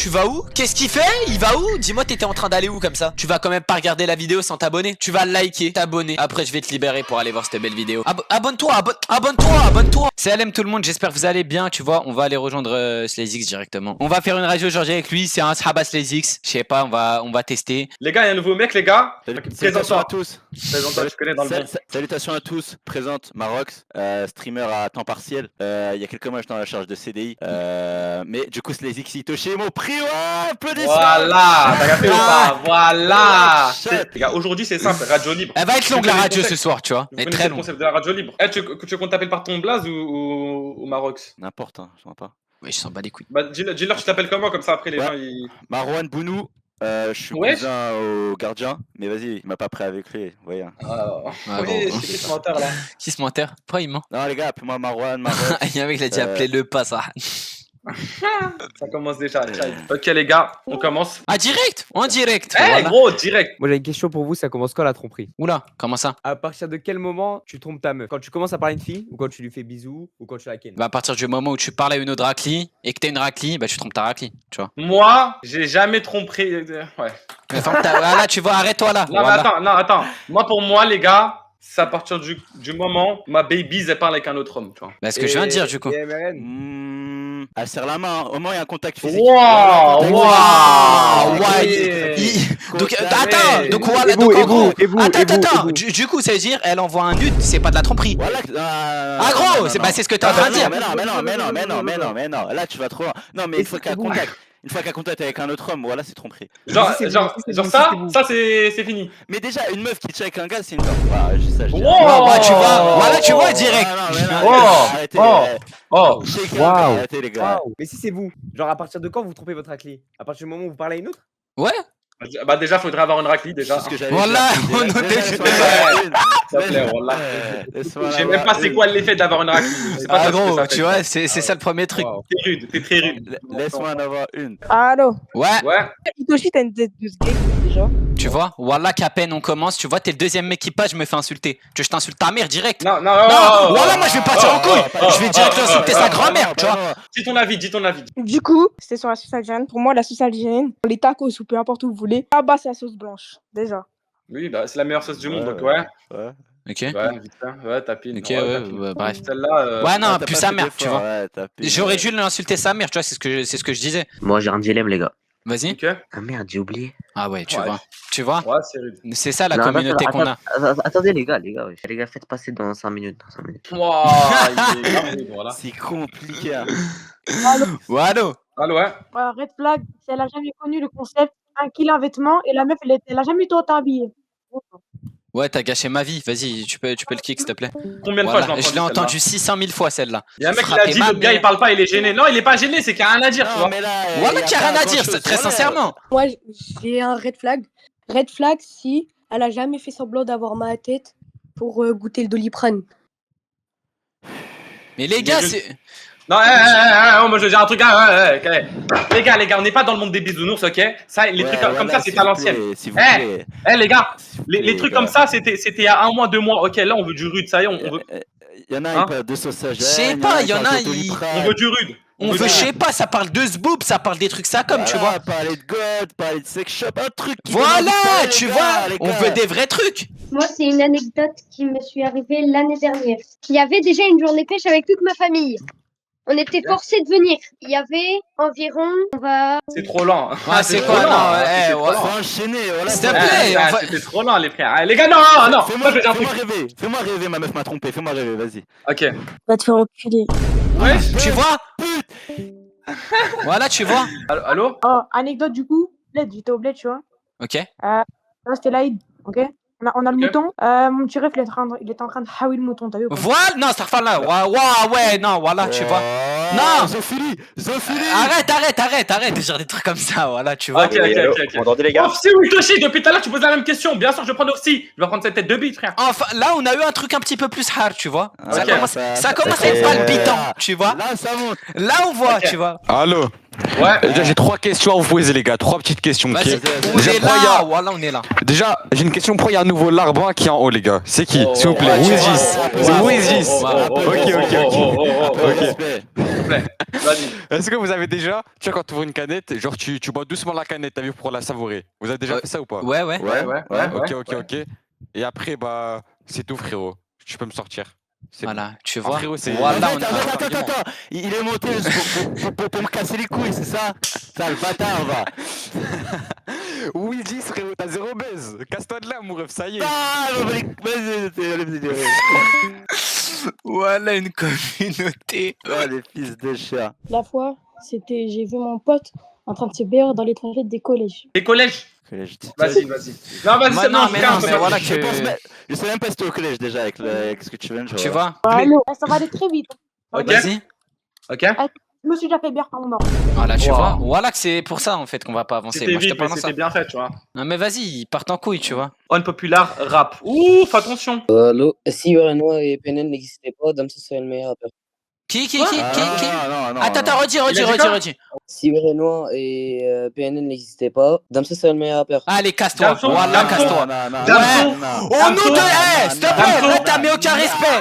tu vas où? Qu'est-ce qu'il fait? Il va où? Dis-moi, t'étais en train d'aller où comme ça? Tu vas quand même pas regarder la vidéo sans t'abonner. Tu vas liker, t'abonner. Après, je vais te libérer pour aller voir cette belle vidéo. Abonne-toi, abonne-toi. Salam tout le monde, j'espère que vous allez bien. Tu vois, on va aller rejoindre SlayZX directement. On va faire une radio aujourd'hui avec lui. C'est un Sahaba SlayZX. Je sais pas, on va tester. Les gars, il y a un nouveau mec, les gars. Salutations à tous. Présente-toi, je connais dans le bon. Salutations à tous. Présente Marox, streamer à temps partiel. Il y a quelques mois, j'étais en la charge de CDI. Mais du coup, SlayZX Itoshi est mon prix. Oh, applaudissements. Voilà, t'as capté ou pas? Voilà. Les gars, aujourd'hui, c'est simple, radio libre. Elle va être longue la radio ce soir, tu vois. Vous Elle est connaissez très le longue. concept de la radio libre. Tu veux qu'on t'appelle par ton blaze ou Marox? N'importe, hein, je vois pas. Ouais, je sens pas les couilles. Bah, dis-leur, tu t'appelles comment, comme ça après les Ouais. gens ils. Marwan Bounou. Je suis Wesh. cousin au gardien, mais vas-y, il m'a pas pris avec lui. Voyez. Ah, Oui, bon. c'est qui ce menteur là? Qui se menteur? Pourquoi il ment? Non, les gars, appelez-moi Marwan. Il y a un mec qui a dit appelez-le pas ça. Ça commence déjà. Ok, les gars, on commence. Ah, direct? En direct. Eh, Voilà. gros, direct. Moi j'ai une question pour vous, ça commence quand la tromperie? Oula, comment ça? À partir de quel moment tu trompes ta meuf? Quand tu commences à parler à une fille ou quand tu lui fais bisous ou quand tu la ken? Bah, à partir du moment où tu parles à une autre raclie et que t'as une raclie, bah tu trompes ta raclie, tu vois. Moi, j'ai jamais trompé. Ouais. Enfin, là, tu vois, arrête-toi là. Non, Voilà. mais attends. Moi, pour moi, les gars, c'est à partir du moment où ma baby, elle parle avec un autre homme, tu vois. Bah, ce que je viens de dire, du coup. Et MRN? Elle serre la main, hein. Au moins il y a un contact physique. Waouh, ouais. Donc, attends, donc, voilà, donc, en gros, attends, du coup, ça veut dire, elle envoie un nude, c'est pas de la tromperie. Voilà. Ah, gros, c'est ce que t'es en train de dire. Mais non, là tu vas trop loin. Non, mais une fois qu'elle a contact. Une fois qu'elle a contact avec un autre homme, voilà, c'est tromperie. Genre ça, c'est fini. Mais déjà, une meuf qui check un gars, c'est une meuf. Voilà, juste ça, je dis. Wow. Ouais, tu vois, voilà, tu vois, direct. Arrêtez, Waouh. arrêtez les gars. Mais si c'est vous, genre à partir de quand vous trompez votre raclie? À partir du moment où vous parlez à une autre? Ouais. Bah déjà, faudrait avoir une raclie déjà. C'est ce que j'avais Voilà, dit. on notait. S'il te plaît, wallah. Je sais même pas c'est quoi l'effet d'avoir une raclie. Je sais pas Ah, ce que gros, ça fait. tu vois, c'est ça le premier truc. Wow. T'es rude, t'es très rude. Laisse-moi en avoir une. Allô, Ouais, Ouais. Itoshi, t'as une tête de ce gay déjà. tu vois, voilà qu'à peine on commence, tu vois, t'es le deuxième mec qui passe, je me fais insulter. Tu veux que je t'insulte ta mère direct? Non, Voilà, moi je vais partir en couille. Je vais direct insulter sa grand-mère, tu vois. Dis ton avis. Du coup, c'était sur la sauce algérienne. Pour moi, la sauce algérienne, les tacos ou peu importe où vous voulez, à bas c'est la sauce blanche, déjà. Oui, bah c'est la meilleure sauce du monde, donc Ouais. ouais. Ok. Ouais, vite fait. Ouais, tapine. Ok, ouais, bref. Celle-là. Ouais, non, T'as plus pas sa fait mère, d'effort, tu vois. ouais, t'as payé. J'aurais dû l'insulter sa mère, tu vois, c'est ce que je disais. Moi j'ai un dilemme les gars. Vas-y. Ok. Ah merde, j'ai oublié. Ah ouais, tu Ouais. vois. Tu vois, Ouais, c'est rude. c'est ça la Non, communauté qu'on a. Attendez les gars, ouais. Les gars, faites passer dans 5 minutes. Waouh, il est grave rude, voilà. C'est compliqué. Hein. Voilà. Allô, ouais. Red flag, si elle a jamais connu le concept, un kill un vêtement et la meuf, elle a jamais été autant habillée. Ouais, t'as gâché ma vie. Vas-y, tu peux le kick, s'il te plaît. Combien de fois Voilà. je Je l'ai entendu 600 000 fois celle-là. Il y a un mec qui a Frappez dit ma le gars mère. il parle pas, il est gêné. Non, il est pas gêné, c'est qu'il y a rien à dire, tu vois. mais là. Voilà qu'il y a rien à dire, très sincèrement. Moi, j'ai un red flag. Red flag si elle a jamais fait semblant d'avoir mal à la tête pour goûter le Doliprane. Mais les gars, juste- c'est. Non, moi je veux dire un truc. Les gars, on n'est pas dans le monde des bisounours, ok? Ça, les trucs comme ça, c'était à l'ancienne. Les gars, les trucs comme ça, c'était il y a 1 mois, 2 mois. Ok, là, on veut du rude, ça y est, on veut. Il y en a, Hein ils parlent de sauce Je sais pas, il y en a, On veut du rude. On veut, je sais pas, ça parle de zboob, ça parle des trucs ça comme, tu vois. Parler de God, parler de sex shop, un truc. qui Voilà, donne envie de parler, tu les vois, gars, les on gars. veut des vrais trucs. Moi, c'est une anecdote qui me suis arrivée l'année dernière. Il y avait déjà une journée pêche avec toute ma famille. On était forcés de venir. Il y avait environ, C'est trop lent. Ouais, c'est quoi, trop non, lent, ouais, c'est ouais. trop lent. Faut enchaîner, voilà. S'il te plaît, on va- C'était trop lent, les frères. Les gars, non. Fais-moi Moi, je veux dire un truc. rêver. Fais-moi rêver, ma meuf m'a trompé. Fais-moi rêver, vas-y. Ok. Va te faire enculer. Ouais. Tu vois. Voilà, tu vois. Allô? Oh, anecdote du coup, bled, j'étais au bled, tu vois. Ok. Là, c'était l'Aïd, ok. On a le Ok. mouton. Mon petit ref, il est en train de haouer le mouton, t'as vu ou pas? Voilà, non, ça refait là. Ouais, non, voilà, tu vois. Non. Zophili. Arrête, déjà des trucs comme ça, voilà, tu vois. Ok. Vous m'entendez les gars? Ofsi ou Itoshi, depuis tout à l'heure, tu poses la même question. Bien sûr, je vais prendre Ofsi. Je vais prendre cette tête de bite, frère. Enfin, là, on a eu un truc un petit peu plus hard, tu vois. Ça Ok. commence à être palpitant, tu vois. Là, ça monte. Là, on voit, Ok. tu vois. Allô? Ouais. Déjà, j'ai 3 questions à vous poser, les gars. 3 petites questions. Vas-y, ok on Déjà, est pourquoi il y là, a- voilà, on est là. Déjà, j'ai une question. Pourquoi il y a nouveau Larbin qui est en haut, les gars. C'est qui? S'il vous plaît. oh, Wiz oh, Gis. oh, C'est oh, Wiz oh, Gis. oh, oh, oh, Ok, ok. Un peu de respect. Vas-y. Est-ce que vous avez déjà, tu vois, quand tu ouvres une canette, genre tu bois doucement la canette, t'as vu, pour la savourer. Vous avez déjà Ouais. fait ça ou pas? Ouais, ouais. Ok. Et après, bah, c'est tout, frérot. Tu peux me sortir. C'est bon. Voilà, tu Ah, vois. frérot, c'est. Voilà, on a- Attends. Il est monté juste pour me casser les couilles, c'est ça? Ça, le bâtard, va. Wiz Gis, frérot, t'as zéro buzz. Casse-toi de là, mon ref, ça y est. Ah, vas-y. Voilà une communauté. Ah, les fils de chat. La fois, j'ai vu mon pote en train de se baigner dans les toilettes des collèges. Les collèges. Collège. Vas-y. Non, vas-y, Moi, c'est non, non, mais frère, non, c'est mais pas- voilà Je pense que. même- je sais même pas si t'es au collège déjà avec ce que tu viens de Tu vois. Allô, ça va aller très vite. Ok. Vas-y. Ok. Je me suis déjà fait bière par mon mort. Voilà, tu Wow. vois. Voilà que c'est pour ça en fait qu'on va pas avancer. C'était Moi, je te vite, parle mais dans ça. c'était bien fait, tu vois. Non, mais vas-y, ils partent en couille, tu vois. Unpopular rap. Ouf, attention. Allô, si Renoir et PNL n'existaient pas, Damso serait le meilleur rappeur. Qui Quoi Qui Non. Attends, redis. Il a dit quoi Si Renoir et PNL n'existaient pas, Damso serait le meilleur rappeur. Allez, casse-toi. Damso, Voilà, Damso. casse-toi. Damso. Au nom de. Damso. S'il te plaît, là, t'as mis aucun respect.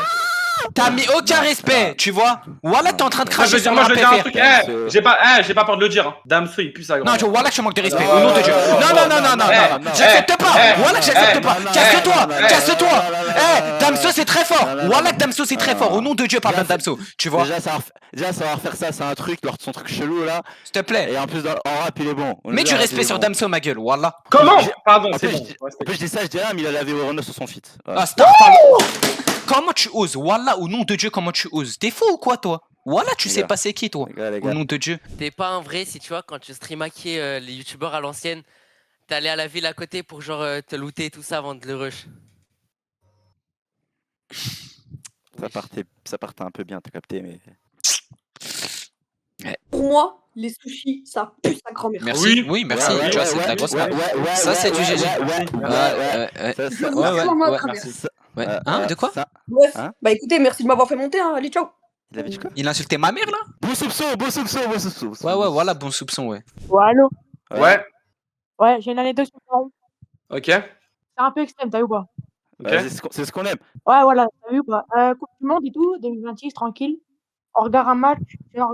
T'as mis aucun respect, tu vois. Voilà, t'es en train de Moi, je cracher veux dire, sur moi, ma je veux dire un PFR. truc. J'ai pas peur de le dire. Hein. Damso, il pue sa grand. Non, tu vois, là que je manque de respect. Au nom de Dieu. Non. J'accepte pas. Voilà que j'accepte pas. Casse-toi. Damso, c'est très fort. Voilà que Damso, c'est très fort. Au nom de Dieu, parle bien de Damso. Tu vois. Déjà, savoir faire ça, c'est un truc, son truc chelou là. S'il te plaît. Et en plus, en rap, il est bon. Mets du respect sur Damso, ma gueule. Voilà. Comment Pardon, En c'est plus, bon. je dis ça, je dis rien, mais il a lavé Renault sur son feat. Voilà. Ah, Star, comment tu oses? Wallah, au nom de Dieu, comment tu oses? T'es fou ou quoi, toi? Wallah, tu Les sais gars. pas c'est qui, toi? Les Au gars. nom de Dieu. T'es pas un vrai si tu vois, quand tu streamaquais les youtubeurs à l'ancienne, t'allais à la ville à côté pour genre te looter et tout ça avant de le rush. Ça partait un peu bien, t'as capté, mais. Pour moi, les sushis, ça pue sa grand-mère. Merci. Oui, merci. Ouais, Tu vois, c'est de la grosse merde. Ça, c'est du GG. Ouais. Hein? De quoi? Bref, Hein bah écoutez, merci de m'avoir fait monter, hein. Allez, ciao. Il avait dit quoi? Il a insulté ma mère, là? Bon soupçon. Ouais, voilà, bon soupçon, ouais. Ouais, allô. Ouais. Ouais, j'ai une anecdote sur ça. Ok. C'est un peu extrême, t'as vu ou pas? Ok. C'est ce qu'on aime. Ouais, voilà, t'as vu ou pas? Coupe du monde et tout, 2026, tranquille. On regarde un match, genre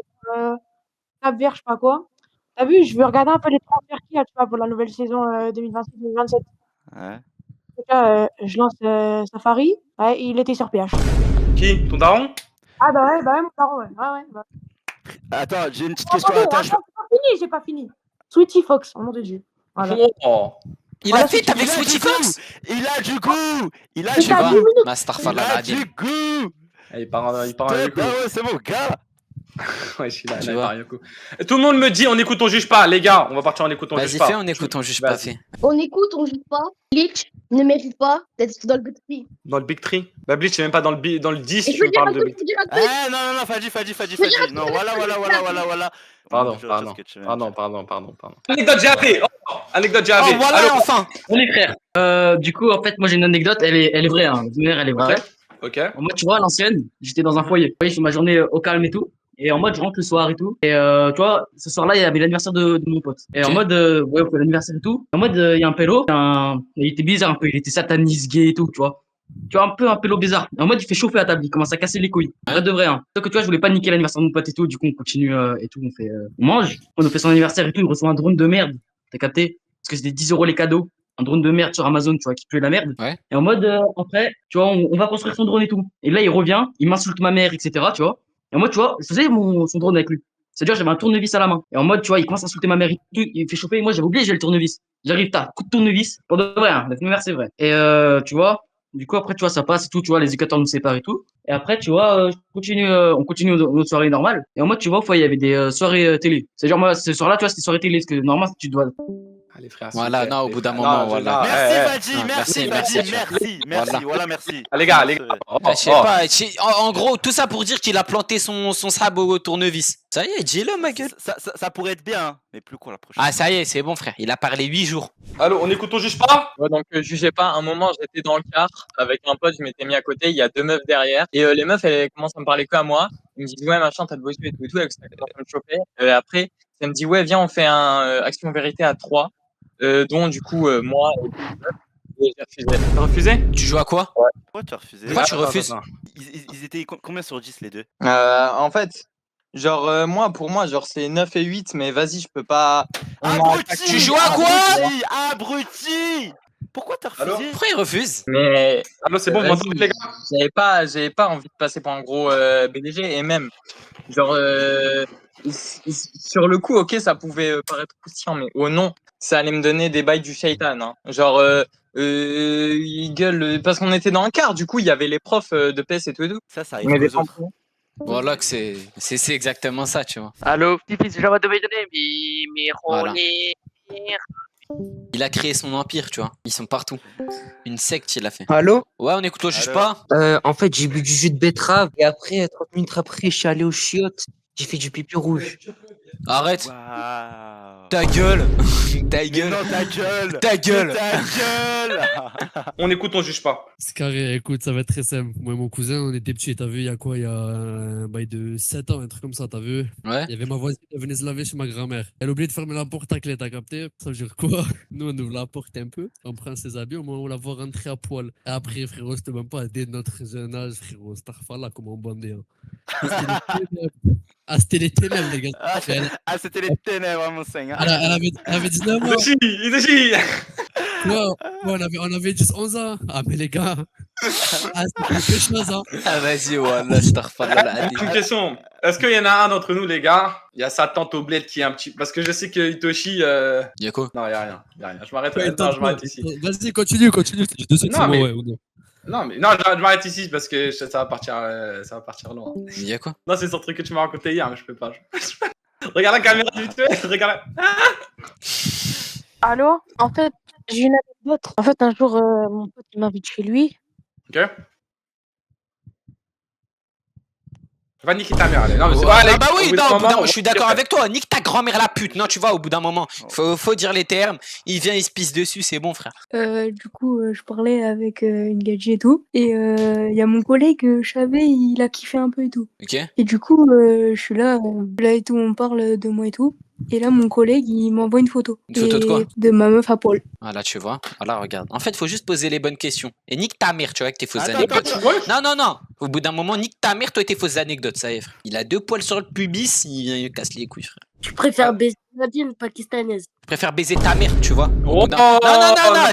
Cap-Vert, je sais pas quoi. T'as vu, je veux regarder un peu les transferts qu'il y a, tu vois, pour la nouvelle saison 2026-2027. Ouais. En tout cas, je lance Safari. Ouais, il était sur PH. Qui Ton daron Ah bah ouais, mon daron, ouais. Ouais. Bah. Attends, j'ai une petite Oh, question. pardon, Attends, j'ai pas fini. Sweetie Fox, au nom de Dieu. Voilà. Oh. Il a fait avec Sweetie Fox? Il a du goût. Tu vois? Ma Il Starfallah, a du goût. Il part en Ouais, c'est mon gars. Ouais, je suis là, Tu là, vois. Mario. Tout le monde me dit on écoute, on juge pas. Les gars, on va partir en écoute, on juge Vas-y, pas. fais en écoutant, juge pas, Vas-y. fait. On écoute, on joue pas. Bleach ne mérite pas d'être dans le Big Three. Dans le Big Tree. Bah, Bleach, c'est même pas dans le 10, Et tu je veux me dire un parles de truc, Big je veux dire un truc. Non, Fadji. Je veux dire un Non, truc, voilà. Pardon. Anecdote GAP. Anecdote Oh, GAP. voilà, enfin! On est frères. Du coup, en fait, moi j'ai une anecdote, elle est vraie, hein. Elle est vraie. Ok. Moi, tu vois, à l'ancienne, j'étais dans un foyer. Vous voyez, je fais ma journée au calme et tout. Et en mode, je rentre le soir et tout. Et tu vois, ce soir-là, il y avait l'anniversaire de mon pote. Et en mode, ouais, on fait l'anniversaire et tout. En mode, il y a un pélo. Il était bizarre un peu. Il était sataniste, gay et tout, tu vois. Tu vois, un pélo bizarre. Et en mode, il fait chauffer à table. Il commence à casser les couilles. Vrai de vrai, hein. Sauf que tu vois, je voulais pas niquer l'anniversaire de mon pote et tout. Du coup, on continue et tout. On mange. On nous fait son anniversaire et tout. Il reçoit un drone de merde. T'as capté? Parce que c'était 10 € les cadeaux. Un drone de merde sur Amazon, tu vois, qui pue la merde. Ouais. Et en mode, après, tu vois, on va construire son drone et tout. Et là, il revient, il m'insulte ma mère, etc., tu vois. Et en mode, tu vois, je faisais son drone avec lui. C'est-à-dire, j'avais un tournevis à la main. Et en mode, tu vois, il commence à insulter ma mère et tout, il fait chauffer. Et moi, j'avais oublié, j'ai le tournevis. J'arrive, coup de tournevis. Pour de vrai, hein, la mère, c'est vrai. Et tu vois, du coup, après, tu vois, ça passe et tout, tu vois, les éducateurs nous séparent et tout. Et après, tu vois, on continue nos soirées normales. Et en mode, tu vois, il y avait des soirées télé. C'est-à-dire, moi, ce soir-là, tu vois, c'était soirée télé. Parce que normalement, tu dois. Allez, frère. Voilà, non, au bout d'un moment, voilà. Merci, merci. Ah, les gars. Je sais pas, en gros, tout ça pour dire qu'il a planté son sabot au tournevis. Ça y est, dis-le, ma gueule. Ça pourrait être bien, hein, mais plus quoi la prochaine. Ah, ça y est, c'est bon, frère. Il a parlé 8 jours. Allô, on écoute, on juge pas? Ouais, donc jugez pas. Un moment, j'étais dans le car avec un pote, je m'étais mis à côté, il y a 2 meufs derrière. Et les meufs, elles commencent à me parler que à moi. Ils me disent, ouais, machin, t'as de beau et tout, avec ça, en train de choper. Après, ça me dit, ouais, viens, on fait un action vérité à 3. Dont du coup moi J'ai refusé. T'as refusé? Tu joues à quoi? Pourquoi tu as refusé? Pourquoi tu refuses? Ils étaient combien sur 10 les deux? En fait, genre, moi, pour moi, genre, c'est 9 et 8, mais vas-y, je peux pas. Abruti! Tu joues à quoi? Abruti! Pourquoi t'as refusé? Alors Pourquoi il refuse? Mais. Allô, c'est bon, vous m'entendez, les gars? J'avais pas envie de passer pour un gros BDG, et même, genre, sur le coup, ok, ça pouvait paraître croustillant, mais au nom, ça allait me donner des bails du shaitan. Hein. Genre, ils gueulent, parce qu'on était dans un quart, du coup, il y avait les profs de PS et tout et tout. Ça On est arrive des aux autres. Voilà que c'est exactement ça, tu vois. Allô, petit-fils, je vais te donner Voilà. Il a créé son empire, tu vois. Ils sont partout. Une secte, il a fait. Allô? Ouais, on écoute, on juge Allô pas. En fait, j'ai bu du jus de betterave et après, 30 minutes après, je suis allé aux chiottes. J'ai fait du pipi rouge. Arrête. Waouh. Ta gueule. Ta Mais gueule. non, ta gueule. Ta gueule. Mais ta gueule. On écoute, on juge pas. C'est carré, écoute, ça va être très simple. Moi et mon cousin, on était petits, t'as vu, il y a quoi? Il y a un bail de 7 ans, un truc comme ça, t'as vu? Ouais. Il y avait ma voisine, elle venait se laver chez ma grand-mère. Elle a oublié de fermer la porte à clé, t'as capté? Ça veut dire quoi? Nous, on ouvre la porte un peu, on prend ses habits, au moment où on la voit rentrer à poil. Et après, frérot, c'était même pas dès notre jeune âge, frérot, Starfalla, comment on bandait. Hein. C'était les ténèbres, les gars. C'était les ténèbres, mon seigneur. Elle avait 19 ans. Il est chi. Ouais, on avait 10-11 ans. Ah, mais les gars. Ah, c'est quelque chose, hein. Ah, vas-y, wallah, Starfalla. Une question. Est-ce qu'il y en a un d'entre nous, les gars? Il y a sa tante au bled qui est un petit. Parce que je sais que Hitoshi. Il y a quoi? Non, il y a rien. Il y a rien. Je m'arrête. Ouais, Attends, je m'arrête ici. Vas-y, continue. De suite, Non, c'est mais- bon, ouais, ou non. Non, mais non, je m'arrête ici parce que ça va partir loin. Il y a quoi? Non, c'est sur le truc que tu m'as raconté hier, mais je peux pas. Regarde la caméra vite fait. Regarde. Allô? En fait, j'ai une anecdote. En fait, un jour, mon pote il m'invite chez lui. Ok. Va niquer ta mère, allez. Non, mais c'est Ouais, pas ah allez, bah oui, au bout d'un non, au bout d'un moment, moment, je suis d'accord avec toi. Nique ta grand-mère la pute. Non, tu vois, au bout d'un moment, faut dire les termes. Il vient, il se pisse dessus, c'est bon, frère. Du coup, je parlais avec une gadget et tout. Et il y a mon collègue, je savais, il a kiffé un peu et tout. Ok. Et du coup, je suis là et tout, on parle de moi et tout. Et là, mon collègue, il m'envoie une photo. Une photo de quoi? De ma meuf à poil. Voilà, tu vois. Voilà, regarde. En fait, faut juste poser les bonnes questions. Et nique ta mère, tu vois, avec tes fausses Attends, anecdotes. attends, Non. Au bout d'un moment, nique ta mère, toi et tes fausses anecdotes, ça y est, frère. Il a 2 poils sur le pubis, il vient, il casse les couilles, frère. Tu préfères baiser Nadine pakistanaise? Je préfère baiser ta mère, tu vois. Oh, non,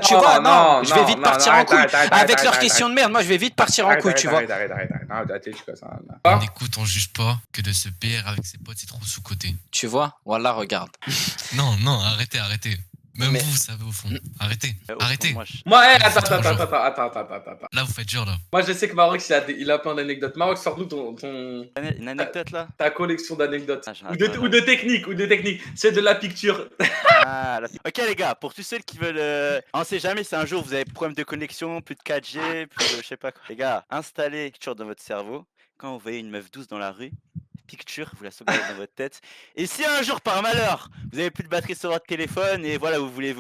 tu vois, non. Je vais non, vite non, partir non, en couille. arrête, Avec leurs arrête, questions de merde, moi, je vais vite partir en couille, tu vois. Arrête. Non, tu fais ça. On écoute, on juge pas que de se PR avec ses potes, c'est trop sous-côté. Tu vois, voilà, regarde. Non, arrêtez. Même Mais- vous savez au fond. Arrêtez. Moi, attends. Là, vous faites genre, là. Moi, je sais que Marox, il a plein d'anecdotes. Marox, sors-nous Une anecdote là? ta collection d'anecdotes. Ah, Ou de techniques. C'est de la picture. Ah, ok les gars, pour tous ceux qui veulent, on sait jamais si un jour vous avez problème de connexion, plus de 4G, plus de je sais pas quoi. Les gars, installez Picture dans votre cerveau. Quand vous voyez une meuf douce dans la rue, Picture, vous la sauvegardez dans votre tête. Et si un jour par malheur, vous avez plus de batterie sur votre téléphone et voilà, vous voulez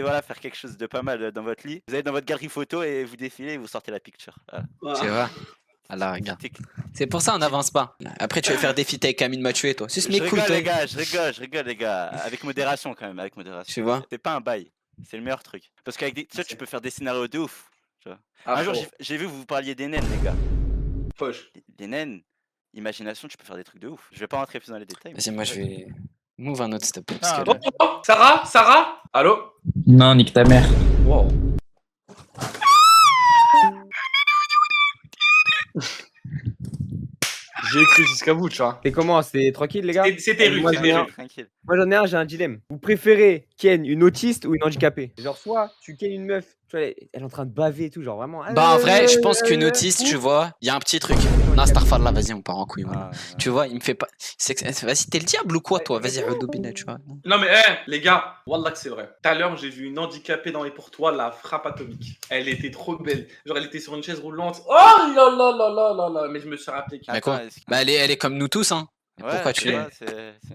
voilà faire quelque chose de pas mal dans votre lit, vous allez dans votre galerie photo et vous défilez et vous sortez la Picture. Voilà. Tu vois. Alors, regarde. C'est pour ça on n'avance pas. Après, tu vas faire des feats avec Camille m'a tué, toi. C'est Je mais cool, rigole toi. les gars, je rigole les gars, avec modération quand même, avec modération. Tu vois. C'est pas un bail, c'est le meilleur truc. Parce qu'avec des, tu peux faire des scénarios de ouf. Tu vois. Ah, un jour faux. j'ai vu que vous parliez des naines les gars. Poche. Les naines, imagination, tu peux faire des trucs de ouf. Je vais pas rentrer plus dans les détails. Vas-y, moi, je vais. Move un autre, s'il te plaît. Ah, Parce que là- Sarah? Allô? Non, nique ta mère. Wow. J'ai cru jusqu'à bout, tu vois. C'est comment? C'est tranquille, les gars? C'était rude, Moi, c'était j'en ai rude. un- Tranquille. Moi, j'en ai un, j'ai un dilemme. Vous préférez ken une autiste ou une handicapée? Genre, soit tu ken une meuf, tu vois, elle est en train de baver et tout, genre vraiment. Bah, en vrai, je pense qu'une autiste, tu vois, il y a un petit truc. Non, Starfall, vas-y, on part en couille. Voilà. Tu vois, il me fait pas. Vas-y, t'es le diable ou quoi, toi? Vas-y, Rodobina, tu vois. Non mais les gars, wallah que c'est vrai. Tout à l'heure, j'ai vu une handicapée dans les pour toi, la frappe atomique. Elle était trop belle. Genre, elle était sur une chaise roulante. Oh là là là là là là. Mais je me suis rappelé qu'il Mais quoi? Bah, elle est comme nous tous, hein. Mais Ouais, pourquoi tu tu vois, c'est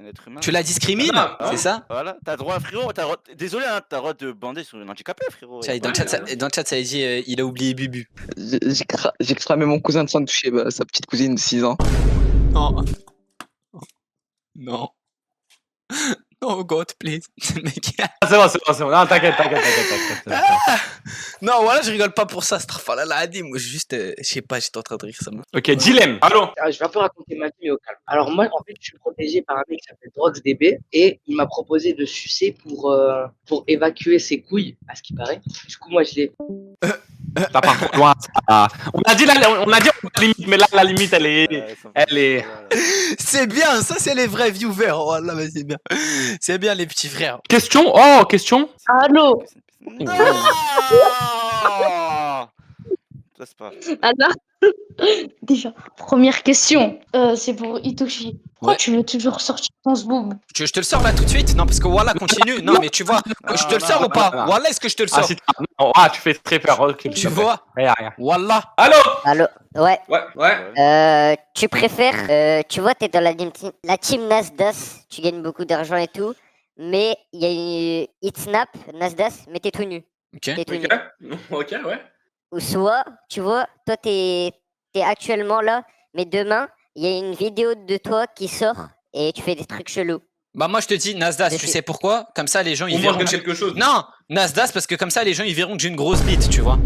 un être humain. la discrimines? Non, C'est ça? Voilà, t'as droit, frérot. Désolé, hein, t'as droit de bander sur une handicapée, frérot. Tiens, dans le chat, ça a dit il a oublié Bubu. J'ai cramé mon cousin de sang de toucher sa petite cousine de 6 ans. Non. Non. Oh God, please. Mec. C'est bon, c'est bon, c'est bon. Non, t'inquiète. Non, voilà, je rigole pas pour ça. Starfala l'a dit. Moi, juste, je sais pas, j'étais en train de rire ça. Ok, dilemme. Allô. Je vais un peu raconter ma vie, mais au calme. Alors moi, en fait, je suis protégé par un mec qui s'appelle DroxDB et il m'a proposé de sucer pour évacuer ses couilles, à ce qui paraît. Du coup, moi, je l'ai... T'as pas trop loin. Ça. On a dit la limite, mais là, la limite, elle est... C'est bien, ça, c'est les vrais viewers. Oh là, mais c'est bien. C'est bien, les petits frères. Question. Oh, question. Allô. Ça, c'est pas. Alors, déjà, première question, c'est pour Itoshi. Pourquoi tu veux toujours sortir ton zboob? Tu veux que je te le sors là tout de suite? Non, parce que voilà, continue. Non, mais tu vois, je te le sors ou pas? Voilà, est-ce que je te le sors? Tu fais très peur. Okay, tu vois? Voilà. Allô. Ouais. Ouais. Tu préfères, tu vois, t'es dans la team Nasdas, tu gagnes beaucoup d'argent et tout, mais il y a Itsnap, Nasdas, mais t'es tout nu. T'es tout nu. Ok, ouais. Ou soit, tu vois, toi t'es actuellement là, mais demain, il y a une vidéo de toi qui sort et tu fais des trucs chelous. Bah moi je te dis Nasdas, tu sais pourquoi? Comme ça les gens ils verront quelque chose. Non, Nasdas parce que comme ça les gens ils verront que j'ai une grosse bite, tu vois.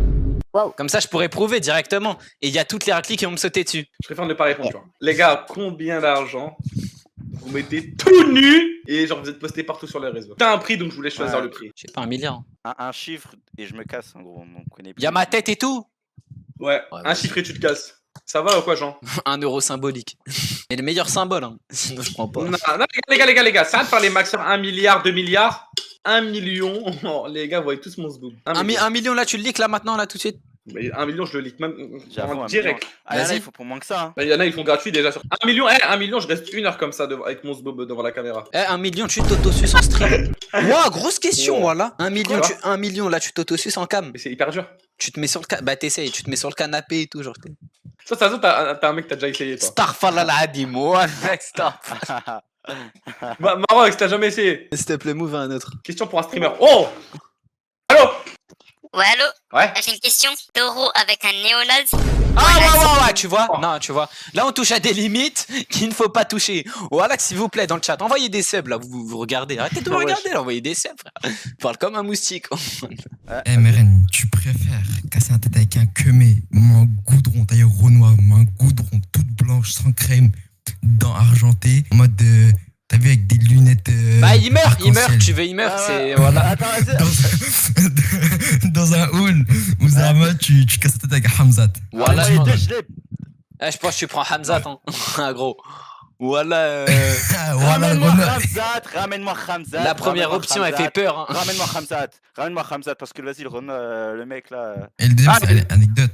Wow. Comme ça je pourrais prouver directement et il y a toutes les raclis qui vont me sauter dessus. Je préfère ne pas répondre, tu vois. Les gars, combien d'argent vous mettez tout nu et genre vous êtes posté partout sur les réseaux? T'as un prix donc je voulais choisir le prix. J'ai pas 1 milliard. Un chiffre et je me casse en gros. On connaît Il y a ma tête et tout. Ouais, un chiffre et tu te casses. Ça va ou quoi, Jean? 1 euro symbolique. Et le meilleur symbole, hein. Sinon je prends pas. Non, les gars, ça va de faire les maximum 1 milliard, 2 milliards, 1 million. Oh, les gars, vous voyez tous mon zboob. 1 million là, tu le leaks là maintenant, là tout de suite? Mais 1 million, je le leak même J'avoue, en direct. Ah, là, il faut pour moins que ça. Hein. Il y en a, ils font gratuit déjà. Sur 1 million, 1 million, je reste 1 heure comme ça avec mon zboob devant la caméra. 1 million, tu t'auto-suces en stream. Ouah, grosse question, voilà. 1 million, là, tu t'auto-suces en cam. Mais c'est hyper dur. Tu te mets sur le bah t'essayes, tu te mets sur le canapé et tout, genre. Ça, t'as un mec, t'as déjà essayé, toi. Starfala l'adi, moi, mec, Starf. Marox, t'as jamais essayé? S'il te plaît, move à un autre. Question pour un streamer. Oh! Allô? Ouais, allô? Ouais. J'ai une question. Taureau avec un néonaz. Ouais, tu vois? Non, tu vois. Là, on touche à des limites qu'il ne faut pas toucher. Voilà, s'il vous plaît, dans le chat, envoyez des subs, là, vous regardez. Arrêtez de me regarder, là, envoyez des subs, frère. Parle comme un moustique. Meren, tu préfères casser un tête avec un queumé, ou un goudron taillé Renoir, ou un goudron toute blanche, sans crème, dents argentées, en mode... T'as vu avec des lunettes. Bah il meurt, tu veux il meurt, c'est voilà. Dans un hall où Zama tu casses la tête avec Hamzat. Voilà, je pense que tu prends Hamzat, hein. Gros. Voilà. Ramène-moi Hamzat, ramène-moi Hamzat. La première option, elle fait peur. Hein. Ramène-moi Hamzat parce que vas-y, le mec là. Et le deuxième, c'est anecdote.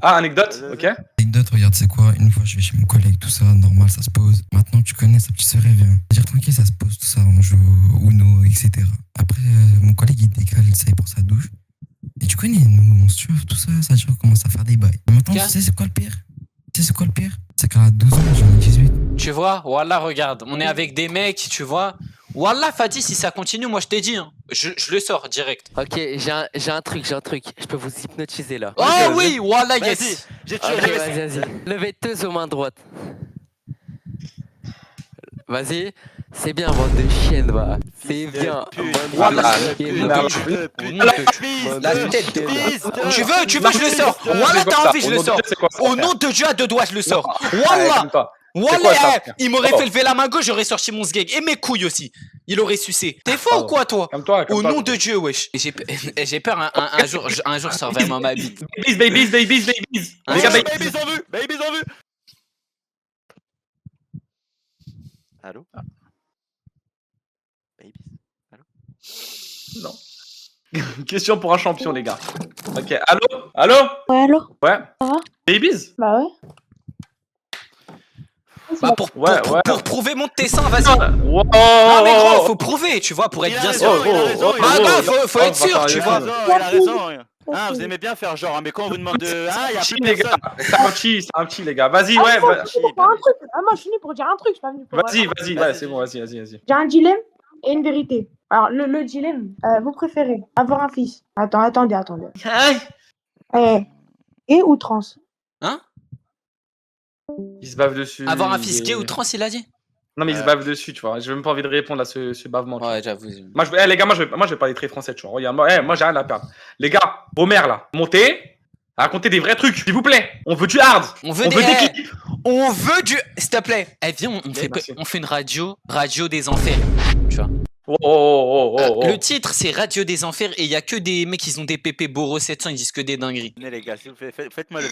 Ah, anecdote, ok. Anecdote, regarde, c'est quoi? Une fois, je vais chez mon collègue, tout ça, normal, ça se pose. Maintenant, tu connais, sa petite sœur, elle vient. Dire tranquille, ça se pose, tout ça, on joue au Uno, etc. Après, mon collègue, il décale, ça y est, pour sa douche. Et tu connais, nous, on se chauffe, tout ça, ça on commence à faire des bails. Et maintenant, tu sais, c'est quoi le pire? C'est qu'à 12 ans, j'en ai 18. Tu vois, voilà, regarde, on est avec des mecs, tu vois. Wallah, Fatih, si ça continue, moi je t'ai dit, hein, je le sors direct. Ok, j'ai un truc, je peux vous hypnotiser là. Oh oui, Wallah, yes. Vas-y. Levez tous aux mains droites. Vas-y, c'est bien, bande de chiennes, va. C'est bien. Tu veux, je le sors. Wallah, t'as envie, je le sors. Au nom de Dieu, à 2 doigts, je le sors. Wallah. Wallah, il m'aurait fait lever la main gauche, j'aurais sorti mon sgeg. Et mes couilles aussi. Il aurait sucé. T'es faux ou quoi, toi? Au nom de Dieu, wesh. J'ai peur, un jour, sort vraiment ma bite. Babies. Les gars, babies en vue. Allô? Babies? Allô? Non. Question pour un champion, les gars. Ok, allô? Ouais, allô? Ouais. Ça va? Babies? Bah ouais. Bah pour prouver mon tessin, vas-y. Non mais gros, faut prouver, tu vois, pour être bien sûr. Bah gros, faut être sûr, tu vois. Il a raison. Ah, vous aimez bien faire genre, mais quand on vous demande de... Ah, il y a plus les gars. C'est un petit, les gars. Vas-y, ouais. Moi, je suis venu pour dire un truc, je suis pas venu pour... Vas-y, ouais, c'est bon, vas-y. J'ai un dilemme et une vérité. Alors, le dilemme, vous préférez avoir un fils? Attendez. Gay ou trans? Hein? Il se bave dessus. Avoir un fils gay ou trans, il a dit? Non, mais il se bave dessus, tu vois. J'ai même pas envie de répondre à ce bavement. tu vois. Ouais, j'avoue. Moi, les gars, moi, je vais parler très français, tu vois. Regarde, moi, j'ai rien à perdre. Les gars, vos mères, là, montez, racontez des vrais trucs, s'il vous plaît. On veut du hard. On veut des clips. On veut du. S'il te plaît. Eh, viens, on fait une radio des enfers. Tu vois. Le titre, c'est Radio des enfers et il y a que des mecs qui ont des PP Boro 700, ils disent que des dingueries. Venez, les gars, s'il vous plaît, faites-moi le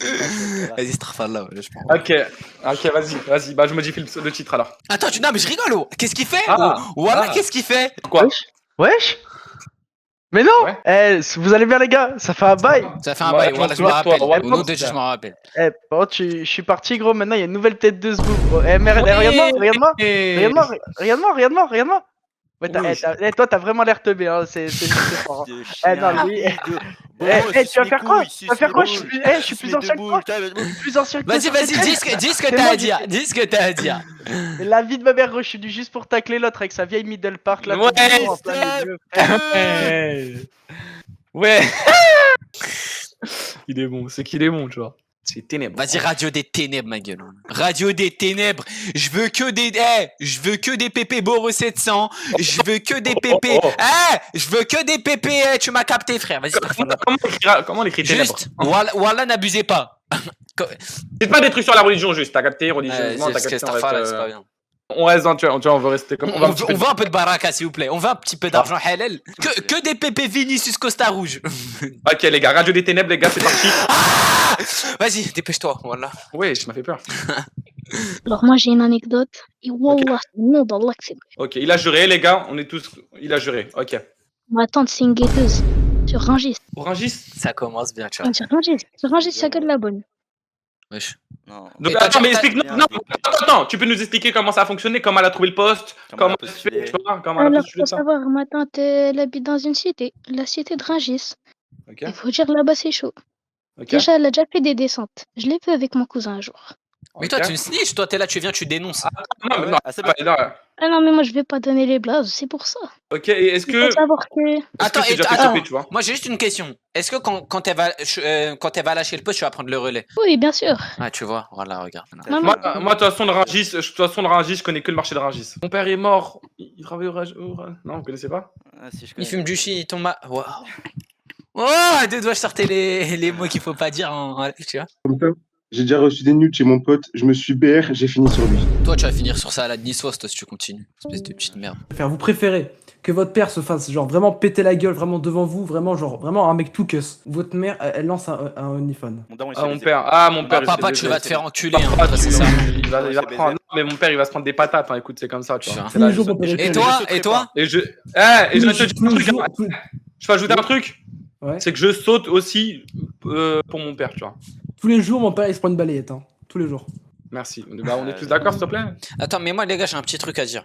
Vas-y, Strafala, je prends. Ok, vas-y. Bah, je modifie le titre alors. Attends, non, mais je rigole, oh. Qu'est-ce qu'il fait? Voilà, qu'est-ce qu'il fait? Quoi? Wesh. Mais non. Vous allez bien, les gars? Ça fait un bail. Ça fait un bail, voilà, je me rappelle. Au nom de Dieu, je me rappelle. Je suis parti, gros. Maintenant, il y a une nouvelle tête de Zbou, gros. Merde, regarde-moi. Ouais, toi, t'as vraiment l'air teubé, hein. C'est fort. Non, lui. Tu vas faire quoi? Je suis plus ancien que toi. Vas-y, dis ce que t'as à dire. Dis ce que t'as à dire. La vie de ma mère, gros, je suis venu juste pour tacler l'autre avec sa vieille middle part là. Ouais. Il est bon, c'est qu'il est bon, tu vois. C'est ténèbres. Vas-y, Radio des ténèbres, ma gueule. Radio des ténèbres. Je veux que des PP Boro 700. Je veux que des PP. Je veux que des PP. Tu m'as capté, frère. Vas-y. Comment on écrit ténèbres? Juste, Wallah, n'abusez pas. C'est pas des trucs sur la religion, juste. T'as capté religieusement, t'as capté. C'est pas bien. On reste dans, tu vois, on veut rester comme. On veut un peu de baraka, s'il vous plaît. On veut un petit peu d'argent halal. Que des PP Vinicius Costa Rouge. Ok, les gars, Radio des ténèbres, les gars, c'est parti. Vas-y, dépêche-toi, voilà. Ouais, je m'as fait peur. Alors moi j'ai une anecdote. Et wallah, non d'Allah que c'est vrai. Ok, il a juré, les gars, on est tous. Il a juré, ok. Ma tante c'est une guetteuse. Sur Rungis. Au Rungis? Ça commence bien, tu vois. Sur Rungis, ça gueule la bonne. Wesh. Donc, attends, mais explique-nous. Attends, tu peux nous expliquer comment ça a fonctionné, comment elle a trouvé le poste, comment elle a fait, tu vois, comment elle a Alors postulé faut ça. savoir, ma tante elle habite dans une cité, la cité de Rungis. Ok. Il faut dire là-bas c'est chaud. Ok. Déjà elle a déjà fait des descentes. Je l'ai fait avec mon cousin un jour. Mais toi, tu me snitch, toi, t'es là, tu viens, tu dénonces. Non. Ah non mais moi je vais pas donner les blazes, c'est pour ça. Ok, et est-ce Il que. faut savoir que... Attends, moi j'ai juste une question. Est-ce que quand elle va lâcher le poste, tu vas prendre le relais? Oui bien sûr. Ah, tu vois, voilà, regarde. Moi, de toute façon, de Rungis, je connais que le marché de Rungis. Mon père est mort, il travaille au Rungis. Non, vous connaissez pas? Il fume du shit, il tombe à. Waouh. Oh, deux doigts, je sortais les mots qu'il faut pas dire en live, tu vois. J'ai déjà reçu des nudes chez mon pote, je me suis BR, j'ai fini sur lui. Toi, tu vas finir sur ça à la Niçoise, toi, si tu continues. Espèce de petite merde. Vous préférez que votre père se fasse genre vraiment péter la gueule, vraiment devant vous, vraiment genre vraiment un mec tout cuss. Votre mère, elle lance un iPhone. Mon père. Papa, tu vas te faire enculer, hein, c'est ça. Il va prendre. Non, mais mon père, il va se prendre des patates. Hein. Écoute, c'est comme ça, tu vois. Et toi? Et je vais te dire un truc. Je vais ajouter un truc. C'est que je saute aussi pour mon père, tu vois. Tous les jours, mon père il se prend une balayette, hein. Tous les jours. Merci. Bah, on est tous d'accord, s'il te plaît? Attends, mais moi, les gars, j'ai un petit truc à dire.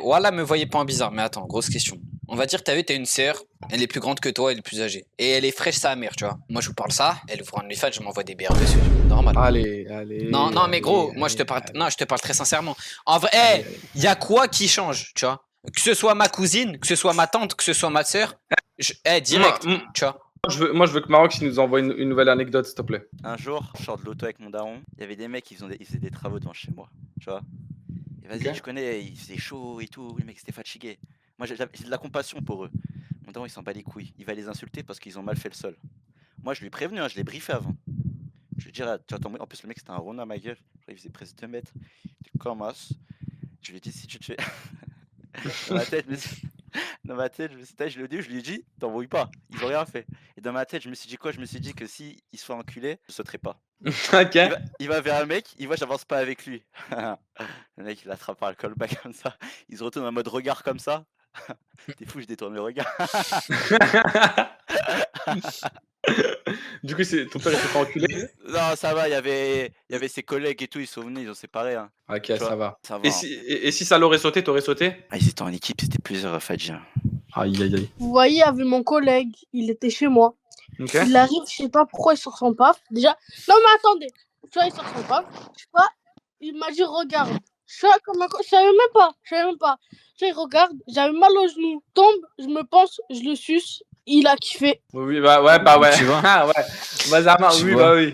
Voilà, me voyez pas en bizarre, mais attends, grosse question. On va dire, t'as une sœur, elle est plus grande que toi, elle est plus âgée. Et elle est fraîche, sa mère, tu vois. Moi, je vous parle ça, elle ouvre un OnlyFans, je m'envoie des bières dessus. Normal. Allez. Non, mais gros, moi, je te parle très sincèrement. En vrai, y a quoi qui change, tu vois? Que ce soit ma cousine, que ce soit ma tante, que ce soit ma sœur, direct, tu vois. Moi, je veux que Maroc nous envoie une nouvelle anecdote, s'il te plaît. Un jour, je sors de l'auto avec mon daron. Il y avait des mecs qui faisaient des travaux devant chez moi. Tu vois. Et vas-y, je connais, il faisait chaud et tout. Les mecs étaient fatigués. Moi, j'ai de la compassion pour eux. Mon daron, il s'en bat les couilles. Il va les insulter parce qu'ils ont mal fait le sol. Moi, je lui ai prévenu, hein, je l'ai briefé avant. Je lui ai dit, tu vois, en plus, le mec, c'était un rond à ma gueule. Il faisait presque 2 mètres. Il commence. Je lui ai dit, si tu te fais. Dans ma tête, je lui ai dit, t'embrouilles pas, ils ont rien fait. Et dans ma tête, je me suis dit quoi? Je me suis dit que si il se fait enculer, je sauterai pas. Ok. Il va vers un mec, il voit, j'avance pas avec lui. Le mec, il attrape par le callback comme ça. Il se retourne en mode regard comme ça. T'es fou, je détourne le regard. Du coup, ton père il s'est fait enculer? Non, ça va, il y avait ses collègues et tout, ils sont venus, ils ont séparé. Hein. Ok, ça va. Et si ça l'aurait sauté, t'aurais sauté? Ils étaient en équipe, c'était plusieurs Fadjiens. Aïe. Vous voyez, avec mon collègue, il était chez moi. Okay. Il arrive, je sais pas pourquoi il sort son paf. Déjà, non mais attendez, tu vois, il sort son paf. Je sais pas, il m'a dit regarde. Je savais même pas. Tu vois, il regarde, j'avais mal au genou, tombe, je me pense, je le suce. Il a kiffé. Oui, bah ouais. Tu vois? Bah, Zama, oui.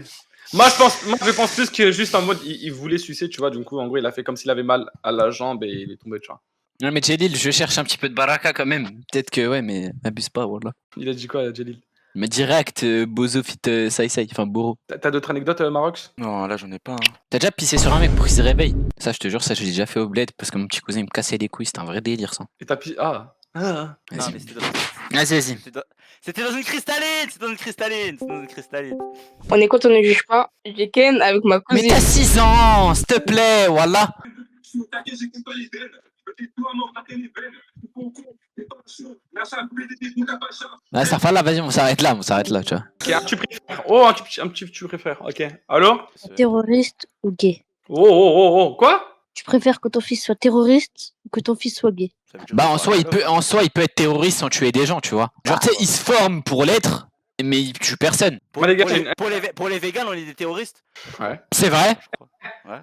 Moi, je pense plus que juste en mode, il voulait sucer, tu vois. Du coup, en gros, il a fait comme s'il avait mal à la jambe et il est tombé, tu vois. Non, mais Jelil, je cherche un petit peu de baraka quand même. Peut-être que, ouais, mais abuse pas, voilà. Il a dit quoi, Jelil? Mais direct, Bozo fit Sai, enfin Boro. T'as d'autres anecdotes, Marox? Non, là, j'en ai pas. T'as déjà pissé sur un mec pour qu'il se réveille? Ça, je te jure, ça, je l'ai déjà fait au bled parce que mon petit cousin, il me cassait les couilles. C'était un vrai délire, ça. Et t'as pissé. Ah. Non, mais Vas-y. C'était dans une cristalline. On est quand on ne juge pas. J'ai Ken avec ma cousine. Mais t'as 6 ans, s'il te plaît, voilà. Ah, ça fait là, vas-y, on s'arrête là, tu vois. Ok, un tu préfères. Oh, un petit tu préfères. Ok. Allô? Terroriste ou gay? Oh, quoi? Tu préfères que ton fils soit terroriste ou que ton fils soit gay? Bah, en soi, il peut être terroriste sans tuer des gens, tu vois. Genre, tu sais, il se forme pour l'être, mais il tue personne. Pour les végans, on est des terroristes. Ouais. C'est vrai? Ouais.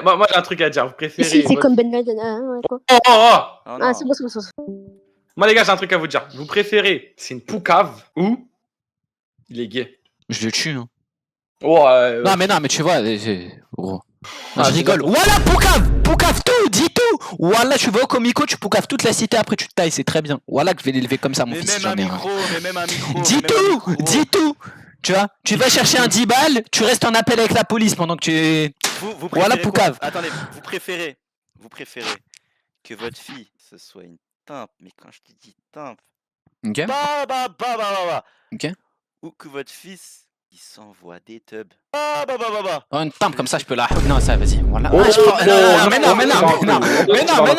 Moi, j'ai un truc à dire. Vous préférez. Si, c'est comme Ben Laden, hein, quoi. Oh. Ah, c'est bon. Moi, les gars, j'ai un truc à vous dire. Vous préférez, c'est une poucave ou il est gay? Je le tue, hein. Oh, non, mais tu vois, gros. Non, je rigole. Voilà, poucave tout, dis tout. Voilà, tu vas au comico, tu poucaves toute la cité, après tu te tailles, c'est très bien. Voilà que je vais l'élever comme ça, mon fils. Mais même un micro. Dis tout. Tu vois, tu vas chercher un 10 balles, tu restes en appel avec la police pendant que tu... Vous voilà, poucave. Attendez, vous préférez que votre fille, ce soit une timpe, mais quand je te dis timpe... Ok. Ok. Ou que votre fils... Il s'envoie des tubs. Oh, une timbre comme ça, je peux la. Non, ça, vas-y. Voilà. Oh, non,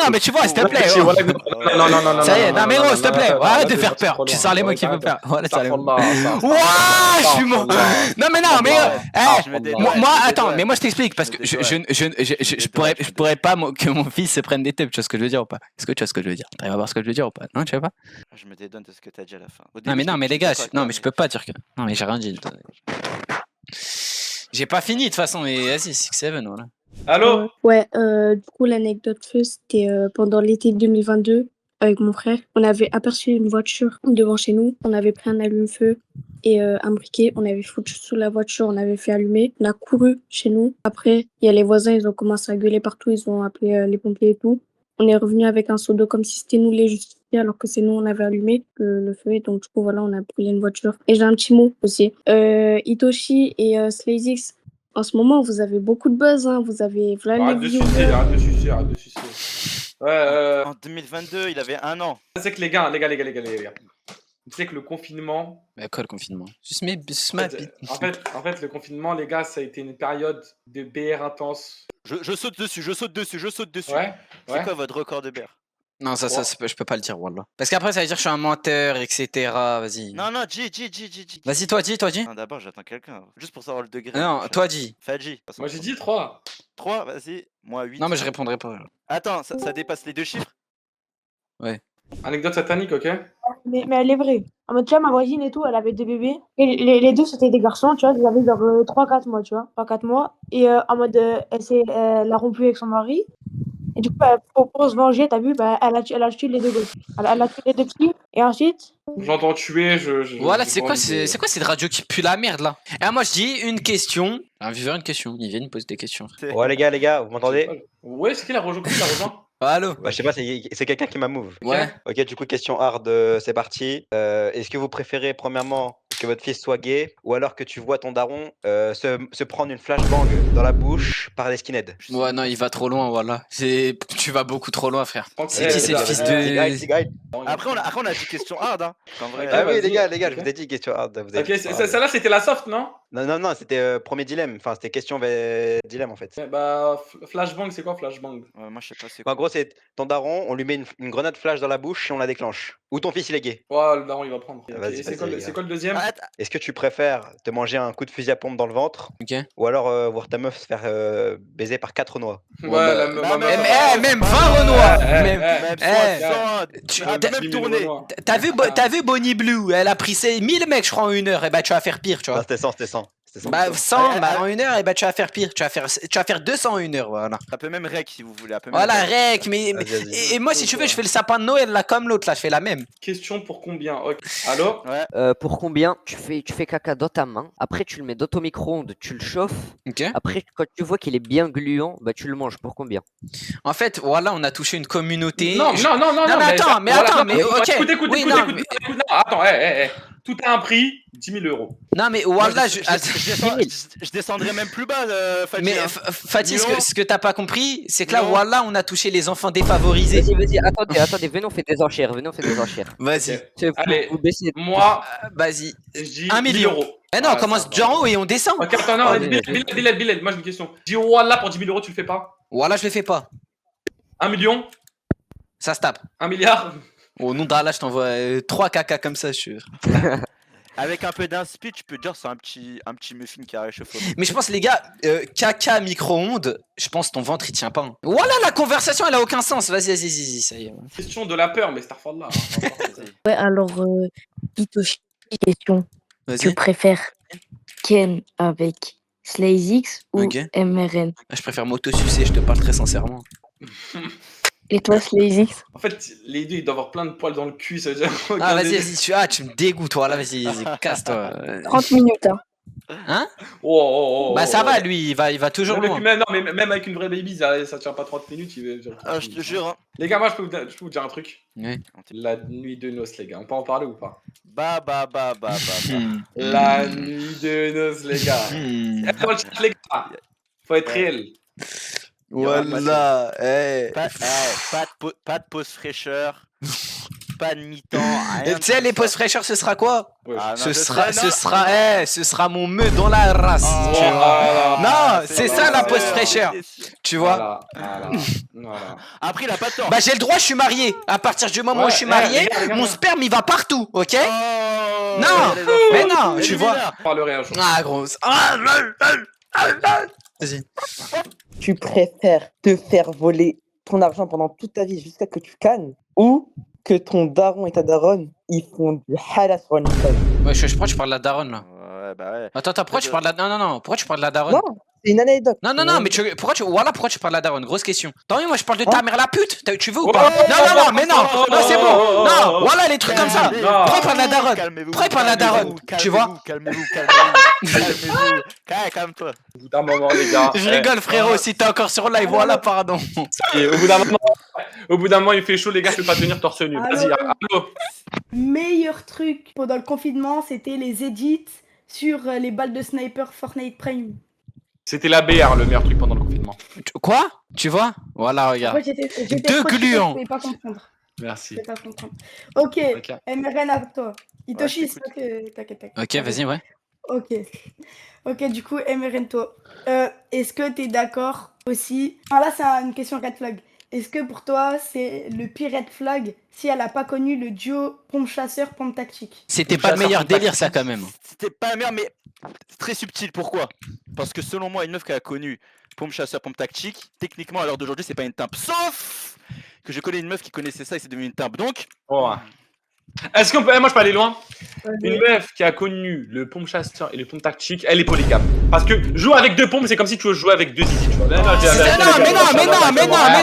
mais tu vois, s'il te plaît. Non. Ça y est, non, mais gros, s'il te plaît. Arrête de faire peur. Tu sors les mots qu'il veut faire. Voilà, ça Ouah, je suis mort. Non, mais moi, attends, mais moi, je t'explique parce que je pourrais pas que mon fils se prenne des tubs. Tu vois ce que je veux dire ou pas? Est-ce que tu vois ce que je veux dire? T'arrives à voir ce que je veux dire ou pas? Non, tu vois pas? Je me dédonne de ce que t'as dit à la fin. Non, mais les gars, non, mais je peux pas dire que. Non, mais j'ai rien dit. J'ai pas fini de toute façon, mais vas-y, 6-7, voilà. Allô? Ouais, du coup, l'anecdote feu, c'était pendant l'été 2022, avec mon frère. On avait aperçu une voiture devant chez nous. On avait pris un allume-feu et un briquet. On avait foutu sous la voiture, on avait fait allumer. On a couru chez nous. Après, il y a les voisins, ils ont commencé à gueuler partout. Ils ont appelé les pompiers et tout. On est revenu avec un seau d'eau comme si c'était nous les justiciers, alors que c'est nous, on avait allumé le feu. Et donc, du coup, voilà, on a brûlé une voiture. Et j'ai un petit mot aussi. Itoshi et Slazix, en ce moment, vous avez beaucoup de buzz. Hein. Vous avez... Arrête de sucer. Ouais, En 2022, il avait 1 an. C'est que les gars. Tu sais que le confinement... Mais quoi le confinement? En fait, le confinement, les gars, ça a été une période de BR intense. Je saute dessus. Ouais. C'est quoi votre record de BR? Non, ça, je peux pas le dire, Wallah. Parce qu'après, ça veut dire que je suis un menteur, etc. Vas-y. Non, dis. Vas-y, toi, dis. Non, d'abord, j'attends quelqu'un. Juste pour savoir le degré. Non, toi, dis. Fadji. Moi, j'ai dit 3. 3, vas-y. Moi, 8. Non, mais je répondrai pas. Attends, ça dépasse les 2 chiffres? Ouais. Anecdote satanique, ok? Mais elle est vraie. En mode, tu vois, ma voisine et tout, elle avait 2 bébés. Et les 2, c'était des garçons, tu vois. Ils avaient genre 3-4 mois, tu vois. 3-4 mois. Et en mode, elle a rompu avec son mari. Et du coup, pour se venger, t'as vu, elle a tué les 2 gosses. Elle a tué les 2 petits. Et ensuite... J'entends tuer, Voilà, c'est quoi cette radio qui pue la merde, là? Et moi, je dis une question. Un viveur, une question. Ils viennent poser des questions. Ouais, les gars, vous m'entendez? Ouais, c'est qui la rejoint? Allô? Bah, je sais pas, c'est quelqu'un qui m'a move. Ouais. Ok, du coup, question hard, c'est parti. Est-ce que vous préférez, premièrement, que votre fils soit gay, ou alors que tu vois ton daron se prendre une flashbang dans la bouche par des skinheads? Ouais, non, il va trop loin, voilà. Tu vas beaucoup trop loin, frère. C'est qui, c'est le fils de... Après, on a dit question hard, hein. Ah oui, les gars, je vous ai dit question hard. Ok, celle-là, c'était la soft, non? Non, c'était premier dilemme. Enfin, c'était question dilemme, en fait. Bah, flashbang, c'est quoi flashbang? Moi, je sais pas c'est quoi. En gros, c'est ton daron, on lui met une grenade flash dans la bouche et on la déclenche. Ou ton fils, il est gay. Ouais, le daron, il va prendre. Vas-y, c'est quoi le deuxième? Est-ce que tu préfères te manger un coup de fusil à pompe dans le ventre? Ou alors voir ta meuf se faire baiser par 4 renois? Ouais, même 20 renois! Même tourné. T'as vu Bonnie Blue? Elle a pris 1000 mecs, je crois, en 1 heure. Et bah, tu vas faire pire, tu vois. C'était 100. Bah 100, bah en 1 heure, et bah tu vas faire pire. Tu vas faire 200 en 1 heure, voilà. Ça peut même rec si vous voulez. Voilà, rec, mais. Et moi, si tu veux, je fais le sapin de Noël là, comme l'autre, là, je fais la même. Question pour combien? Ok. Allô? Pour combien tu fais caca dans ta main, après tu le mets dans ton micro-ondes, tu le chauffes, après quand tu vois qu'il est bien gluant, bah tu le manges. Pour combien? En fait, voilà, on a touché une communauté. Non, mais attends, ok. Écoute, non, attends, tout a un prix, 10 000 euros. Non, mais voilà, je descendrai même plus bas, Fatih. Mais Fatih, ce que t'as pas compris, c'est que là, voilà, on a touché les enfants défavorisés. Vas-y, attendez, venez, on fait des enchères, Vas-y. Allez, moi, vas-y. je dis 1 million. 1000 euros. Eh non, on commence déjà en haut et on descend. Ok, attends, non, Bilal, moi j'ai une question. Dis voilà pour 10 000 euros, tu le fais pas? Voilà, je le fais pas. 1 million? Ça se tape. 1 milliard? Au nom d'Allah, je t'envoie 3 caca comme ça, je suis sûr. Avec un peu d'inspi, tu peux dire c'est un petit muffin qui a réchauffé. Mais je pense, les gars, caca micro-ondes, je pense ton ventre il tient pas. Hein. Voilà, la conversation elle a aucun sens. Vas-y, ça y est. Question de la peur, mais Starfall là. Ouais, alors, Itoshi, question. Tu préfères Ken avec SlayZX ou MRN? Je préfère m'auto-sucer, je te parle très sincèrement. Et toi, SlayZX? En fait, les deux ils doivent avoir plein de poils dans le cul, ça veut dire. Ah, vas-y, tu me dégoûtes, voilà, vas-y, casse-toi. 30 minutes, hein. Hein? Bah, ça va, lui, il va toujours loin. Mais même avec une vraie baby, ça tient pas 30 minutes. Je te jure. Hein. Les gars, moi, je peux vous dire un truc. Oui. La nuit de noces, les gars. On peut en parler ou pas? Bah. La nuit de noces, les gars. Dans le chat, les gars. Faut être réel. Voilà, pas de pause fraîcheur, pas de mi-temps. Tu sais, les pauses fraîcheurs, ce sera quoi? Ce sera mon meu dans la race. Tu vois. Non, c'est ça la pause fraîcheur. Tu vois. Voilà. Après, il a pas tort. Bah, j'ai le droit, je suis marié. À partir du moment où je suis marié, mon sperme il va partout, ok? Non, mais non, tu vois. Parlerai un jour. Ah, grosse. Vas-y. Tu préfères te faire voler ton argent pendant toute ta vie jusqu'à que tu cannes ou que ton daron et ta daronne ils font du halas sur une feuille? Ouais, je crois que tu parles de la daronne là. Ouais, bah ouais. Attends, pourquoi tu parles de la... Non, pourquoi tu parles de la daronne? Non, c'est une anecdote. Non, mais pourquoi tu parles de la daronne? Grosse question. Tant mieux, moi je parle de ta mère la pute. Tu veux ou pas? Non, mais non, c'est bon. Non, voilà les trucs comme ça. Pourquoi il parle de la daronne? Pourquoi il parle de la daronne? Tu vois? Calmez-vous. Calme-toi. Au bout d'un moment, les gars. Je rigole, frérot, si t'es encore sur live, voilà, pardon. Au bout d'un moment, il fait chaud, les gars, je peux pas tenir torse nu. Vas-y, allô. Meilleur truc pendant le confinement, c'était les edits sur les balles de sniper Fortnite Prime. C'était la BR, le meilleur truc pendant le confinement. Quoi? Tu vois? Voilà, regarde. Deux gluants. Je pouvais pas comprendre. Merci. Je pouvais pas comprendre. Ok, MRN à toi. Itoshi, c'est toi que... T'inquiète. Ok, vas-y, ouais. Ok, du coup, MRN toi. Est-ce que t'es d'accord aussi... Ah là, c'est une question red flag. Est-ce que pour toi, c'est le pire red flag si elle a pas connu le duo pompe-chasseur-pompe tactique? C'était pas le meilleur délire, ça, quand même. C'était pas le meilleur, mais c'est très subtil. Pourquoi? Parce que selon moi, une meuf qui a connu pompe-chasseur, pompe tactique, techniquement, à l'heure d'aujourd'hui, c'est pas une timpe. Sauf que je connais une meuf qui connaissait ça et c'est devenu une timpe. Donc... Est-ce qu'on peut... Moi, je peux aller loin. Une meuf qui a connu le pompe chasseur et le pompe tactique, elle est polygame. Parce que jouer avec deux pompes, c'est comme si tu jouais avec deux zizi, tu vois. Mais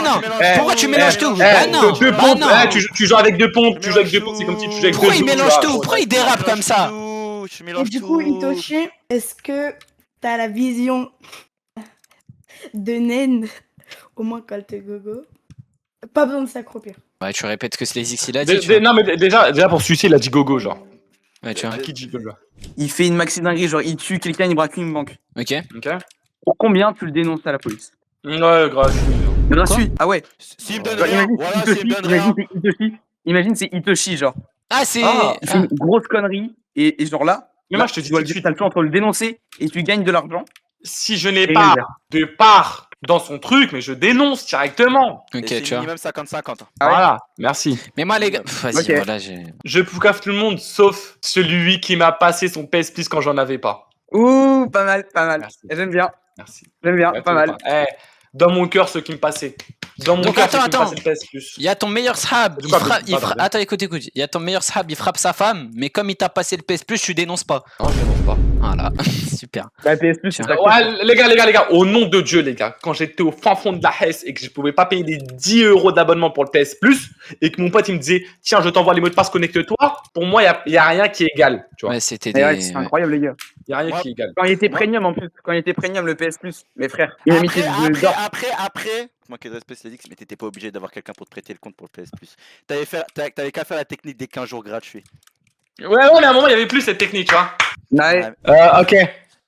non. Pourquoi tu mélanges tout? Deux pompes, tu joues avec deux pompes, c'est comme si tu jouais avec deux. Pourquoi il mélange tout? Pourquoi il dérape comme ça? Et du coup, Itoshi, est-ce que t'as la vision de Naine, au moins quand elle te gogo? Pas besoin de s'accroupir. Ouais, tu répètes que SlayZX il a dit. Non, mais déjà pour celui-ci, il a dit gogo, genre. Ouais, tu vois. Qui dit gogo? Il fait une maxi dinguerie, genre il tue quelqu'un, il braque une banque. Ok. Pour combien tu le dénonces à la police? Ouais, gratuit. Gratuit? Ah ouais. S'il me donne rien, voilà, s'il me donne rien. Imagine, c'est Itoshi, genre. Ah, c'est. Il fait une grosse connerie, et genre là, mais moi je te dis, t'as le choix entre le dénoncer et tu gagnes de l'argent. Si je n'ai pas de part dans son truc, mais je dénonce directement. Ok, tu vois. Minimum 50-50. Voilà, merci. Mais moi, les gars, vas-y, voilà, je poucave tout le monde, sauf celui qui m'a passé son PS Plus quand j'en avais pas. Ouh, pas mal. J'aime bien. Merci. J'aime bien, pas mal. dans mon cœur ceux qui me passaient. Dans mon Donc cœur, attends, ceux qui me attends. passaient le PS Plus. Il y a ton meilleur sahab, De quoi, pardon. Attends, écoute. Il y a ton meilleur sahab, il frappe sa femme, mais comme il t'a passé le PS Plus, tu dénonces pas. Non, je dénonce pas. Voilà, super. Bah, PS Plus, c'est Ouais, les gars, au nom de Dieu, les gars, quand j'étais au fin fond de la Hesse et que je pouvais pas payer des 10 € d'abonnement pour le PS Plus et que mon pote il me disait tiens, je t'envoie les mots de passe, connecte-toi, pour moi, il y a rien qui est égal. Tu vois. Ouais, c'était C'est incroyable, les gars. Il y a rien qui est égal. Quand il était premium en plus, quand il était premium le PS Plus, mes frères. Il a mis Après, manquer de respect, c'est mais t'étais pas obligé d'avoir quelqu'un pour te prêter le compte pour le PS Plus. T'avais qu'à faire la technique des 15 jours gratuits. Ouais, mais à un moment, il y avait plus cette technique, tu vois. Ok.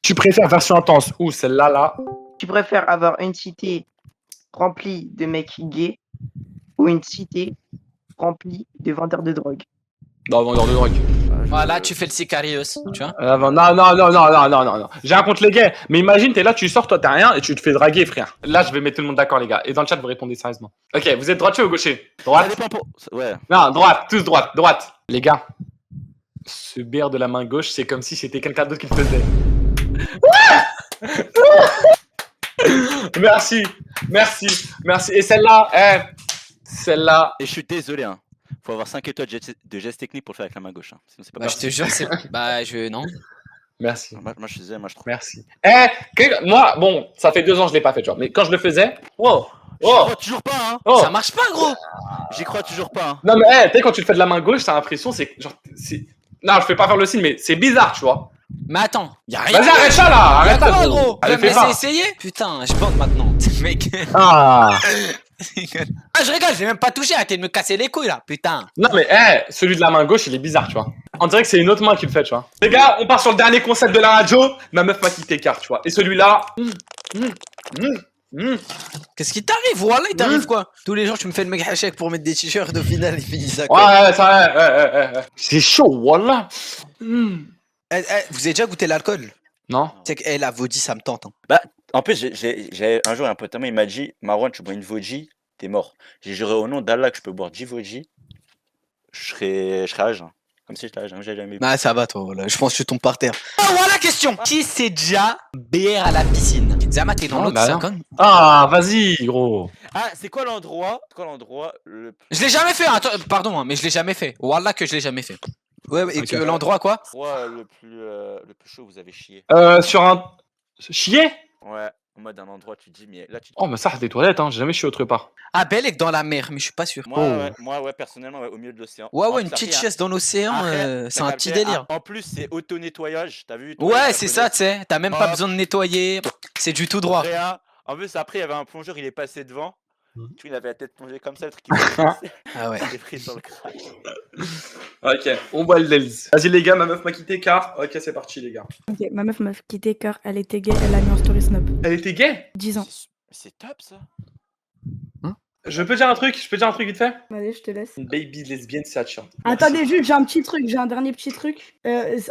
Tu préfères version intense ou celle-là, là? Tu préfères avoir une cité remplie de mecs gays ou une cité remplie de vendeurs de drogue? Non, vendeur de drogue. Voilà, tu fais le sicarios, tu vois. Non. J'ai un contre les gays. Mais imagine, t'es là, tu sors, toi, t'as rien et tu te fais draguer, frère. Là, je vais mettre tout le monde d'accord, les gars. Et dans le chat, vous répondez sérieusement. Ok, vous êtes droitier ou gaucher? Droite. Ça dépend pour. Ouais. Non, droite, tous droite. Les gars, ce BR de la main gauche, c'est comme si c'était quelqu'un d'autre qui le faisait. Merci. Et celle-là, celle-là. Et je suis désolé, hein. Faut avoir 5 étoiles de gestes techniques pour le faire avec la main gauche. Hein. Sinon, c'est pas Je te jure, c'est. Non. Merci. Moi, je faisais, moi, je trouve. Merci. Moi, bon, ça fait 2 ans que je l'ai pas fait, tu vois. Mais quand je le faisais, J'y crois toujours pas, hein. Ça marche pas, gros. J'y crois toujours pas, hein. Non, mais tu sais, quand tu le fais de la main gauche, t'as l'impression, c'est genre. Non, je fais pas faire le signe, mais c'est bizarre, tu vois. Mais attends, y'a rien. Vas-y, arrête ça là, arrête ça, quoi, gros. Allez, Tu fais vas pas. me laisser essayer? Putain, je bande maintenant. Mec. Ah. Je rigole, j'ai même pas touché, arrêtez de me casser les couilles là, putain. Non, mais celui de la main gauche, il est bizarre, tu vois. On dirait que c'est une autre main qui le fait, tu vois. Les gars, on part sur le dernier concept de la radio. Ma meuf m'a quitté car, tu vois. Et celui-là. Qu'est-ce qui t'arrive? Voilà, il t'arrive quoi? Tous les jours, tu me fais le mec hachek pour mettre des t-shirts, au final, il finit ça quoi. Ouais. C'est chaud, voilà. Vous avez déjà goûté l'alcool? Non. C'est que la vodka, ça me tente. Hein. Bah, en plus, j'ai un jour un pote à moi, il m'a dit Marwan, tu bois une vodka, t'es mort. J'ai juré au nom d'Allah que je peux boire 10 vodka, je serais à jeun. Comme si j'étais à jeun, j'ai jamais bu. Ah, ça va, toi, voilà. Je pense que tu tombes par terre. Ah, voilà, question. Qui s'est déjà BR à la piscine? Zama, t'es dans l'autre 50. Ah, vas-y, gros. Ah, c'est quoi l'endroit Je l'ai jamais fait, attends, pardon, mais je l'ai jamais fait. Wallah que je l'ai jamais fait. Ouais, et Okay. l'endroit quoi? L'endroit le plus chaud, vous avez chié. Sur un. Chier? Ouais, en mode un endroit, tu te dis, mais là, tu te Oh, mais ça, c'est des toilettes, hein. J'ai jamais chié autre part. Ah, Belle est dans la mer, mais je suis pas sûr. Moi, personnellement, au milieu de l'océan. Ouais, une petite chaise dans l'océan, c'est un petit délire. En plus, c'est auto-nettoyage, t'as vu? Ouais, c'est ça, tu sais. T'as même pas besoin de nettoyer. C'est du tout droit. En plus, après, il y avait un plongeur, il est passé devant. Tu vois, il avait la tête plongée comme ça, le truc. Ah ouais. Il est pris sur le crâne. Ok, on voit le Delz. Vas-y, les gars, ma meuf m'a quitté car. Ok, c'est parti, les gars. Ok, ma meuf m'a quitté car elle était gay, elle a mis en story Snap. Elle était gay? 10 ans. C'est top ça. Je peux dire un truc vite fait? Allez, je te laisse. Une baby lesbienne, c'est attirant. Attendez, juste, j'ai un petit truc, j'ai un dernier petit truc.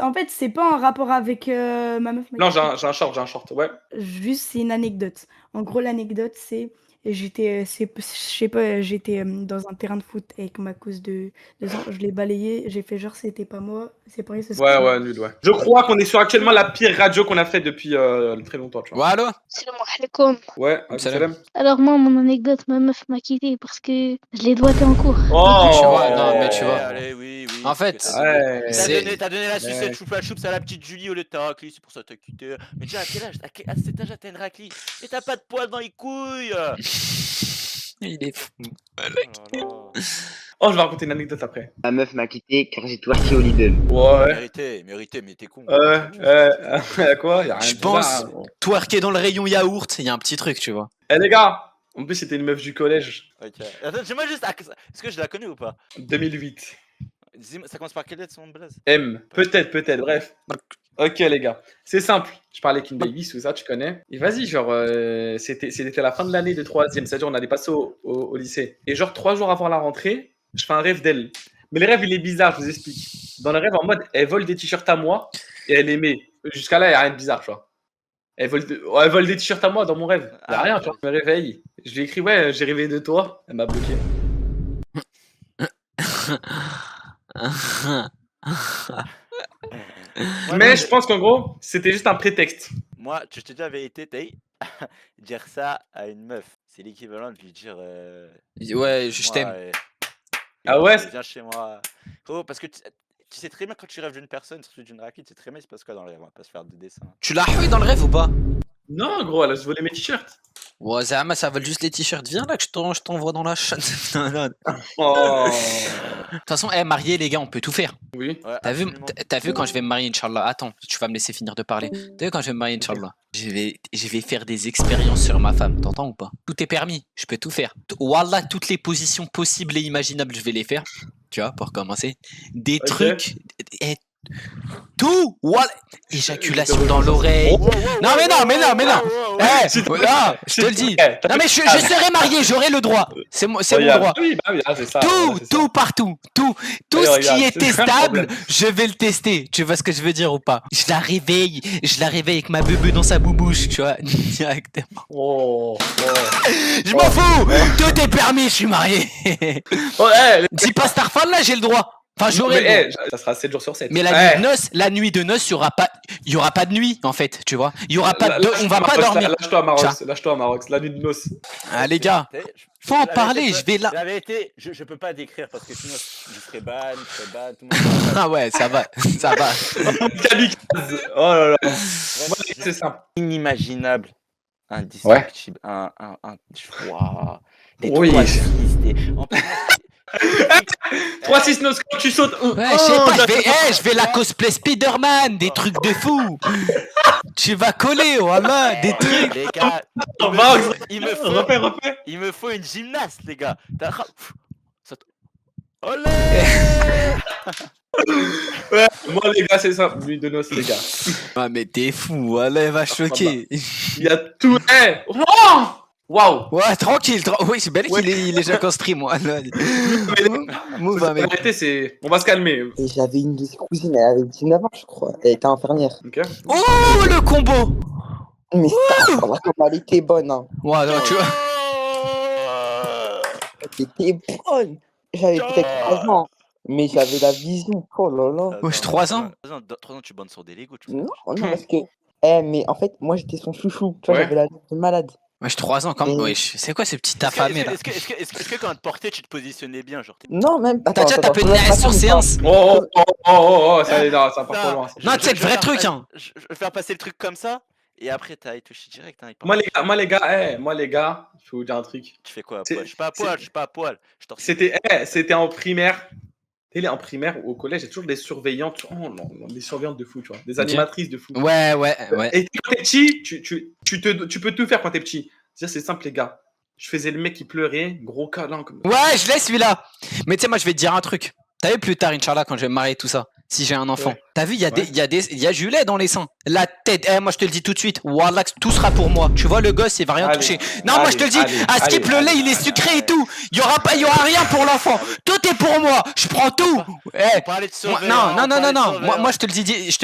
En fait, c'est pas en rapport avec ma meuf. Non, j'ai un short, ouais. Juste, c'est une anecdote. En gros, l'anecdote, c'est j'étais dans un terrain de foot avec ma cousin de 2 ans. Je l'ai balayé, j'ai fait genre c'était pas moi. C'est pas c'est Ouais, nul, ouais. Je crois qu'on est sur actuellement la pire radio qu'on a fait depuis très longtemps, tu vois. Ouais, allô? Salam alaikum. Ouais, salam. Alors moi, mon anecdote, ma meuf m'a quitté parce que je l'ai doigté en cours. Oh, tu vois, non, mais tu vois. Allez, oui. En fait, t'as donné la sucette choupa choups à la petite Julie au lieu de ta raclie, c'est pour ça que t'as quitté. Mais déjà, à quel âge? À cet âge, t'as une raclie. Et t'as pas de poils dans les couilles. Il est fou. Oh, je vais raconter une anecdote après. Ma meuf m'a quitté car j'ai twerké au Lidl. Ouais. Mérité, mais t'es con. Y'a quoi? Y'a rien Je de pense, bizarre, hein. twerker dans le rayon yaourt, il y a un petit truc, tu vois. Eh les gars, en plus c'était une meuf du collège. Ok. Attends, dis-moi juste, est-ce que je la connais ou pas? 2008. Ça commence par quelle lettre son blaze? M. Peut-être, bref. Ok les gars, c'est simple. Je parlais avec une baby, tout ça, tu connais. Et vas-y, genre, c'était la fin de l'année de 3e, c'est-à-dire on allait passer au lycée. Et genre 3 jours avant la rentrée, je fais un rêve d'elle. Mais le rêve, il est bizarre, je vous explique. Dans le rêve, en mode, elle vole des t-shirts à moi et elle les met. Jusqu'à là, il n'y a rien de bizarre, tu vois. Elle vole des t-shirts à moi dans mon rêve. Il n'y a rien, tu vois. Je me réveille. Je lui ai écrit, ouais, j'ai rêvé de toi. Elle m'a bloqué. Mais je pense qu'en gros, c'était juste un prétexte. Moi, je te dis la vérité, dire ça à une meuf, c'est l'équivalent de lui dire. Ouais, je t'aime. Ah ouais? Viens chez moi. Oh, parce que tu sais très bien quand tu rêves d'une personne, surtout d'une rapide, c'est très bien, il se passe quoi dans le rêve, on va pas se faire de dessin. Tu l'as eu dans le rêve ou pas? Non, gros, elle a volé mes t-shirts. Ouais, Zama, ça vole juste les t-shirts. Viens là que je t'envoie dans la chatte. Oh. De toute façon, marié, les gars, on peut tout faire. Oui. Ouais, T'as vu, absolument. t'as vu quand je vais me marier, Inch'Allah? Attends, tu vas me laisser finir de parler. T'as vu quand je vais me marier, Inch'Allah? Je vais faire des expériences sur ma femme, t'entends ou pas? Tout est permis, je peux tout faire. Wallah, toutes les positions possibles et imaginables, je vais les faire. Tu vois, pour commencer. Des trucs. Tout! Voilà! Éjaculation dans l'oreille. Non mais non, mais non, mais non! Eh, là, je te le dis. Non mais je serai marié, j'aurai le droit. C'est mon droit. Oui, bah oui, c'est ça. Tout partout. Tout ce qui est testable, je vais le tester. Tu vois ce que je veux dire ou pas? Je la réveille avec ma bebe dans sa boubouche, tu vois, directement. Je m'en fous! Tout est permis, je suis marié. Dis pas Starfall là, j'ai le droit. Enfin, j'aurais. Ça sera 7 jours sur 7. Mais la nuit de noces, il y aura pas de nuit en fait, tu vois. Il y aura pas de, on va pas dormir. Lâche-toi Marox, la nuit de noces. Ah les gars, faut en parler, je vais là. La vérité, je peux pas décrire parce que sinon je serais ban, tout le monde. Ah ouais, ça va. Oh là là. C'est simple. Inimaginable, indescriptible, waouh. Oui. 3-6 noces quand tu sautes. Ouais, je sais pas, je vais la cosplay Spider-Man, des trucs de fou. Tu vas coller, voilà, des trucs. Les gars, il me faut une gymnaste, les gars. Olé. Ouais, moi les gars, c'est ça, nuit de noces, les gars. Ah mais t'es fou, allez, va choquer. Il y a tout. Waouh! Ouais, tranquille, oui, c'est belle qu'il est déjà qu'en stream, moi. On va se calmer. Et j'avais une de ses cousines, elle avait 19 ans, je crois. Elle était infirmière. Okay. Oh, le combo! Mais ça, comme elle était bonne, hein. Ouais, non, tu vois. Elle était bonne. J'avais peut-être 3 ans, mais j'avais la vision. Oh là là. Wesh, 3 ans? 3 ans, tu bandes sur des Lego, tu Non, parce que. mais en fait, moi j'étais son chouchou. Tu vois, j'avais la de malade. Wesh, 3 ans, comme. Wesh, c'est quoi ce petit affamé là? Est-ce que quand on te portait, tu te positionnais bien, genre? Non, même pas. T'as déjà tapé une RS sur séance? Ça part trop loin. Non, c'est le vrai truc, hein. Je vais faire passer le truc comme ça, et après t'as touché direct. Moi les gars, je vais vous dire un truc. Tu fais quoi à poil? Je suis pas à poil. C'était en primaire. En primaire ou au collège, il y a toujours des surveillantes. Oh non, des surveillantes de fou, tu vois. Des animatrices de fou. Ouais. Et quand t'es petit, tu peux tout faire quand t'es petit. C'est simple, les gars. Je faisais le mec qui pleurait, gros câlin. Ouais, je laisse celui-là. Mais tu sais, moi, je vais te dire un truc. T'as vu plus tard, Inch'Allah, quand je vais me marier, tout ça, si j'ai un enfant. Ouais. T'as vu, il y a du lait dans les seins. La tête, moi je te le dis tout de suite, Wallah, tout sera pour moi. Tu vois, le gosse, il va rien toucher. Non, moi je te le dis, à Skip, le lait, il est sucré et tout. Il y aura rien pour l'enfant. Tout est pour moi. Je prends tout. Non. Moi je te le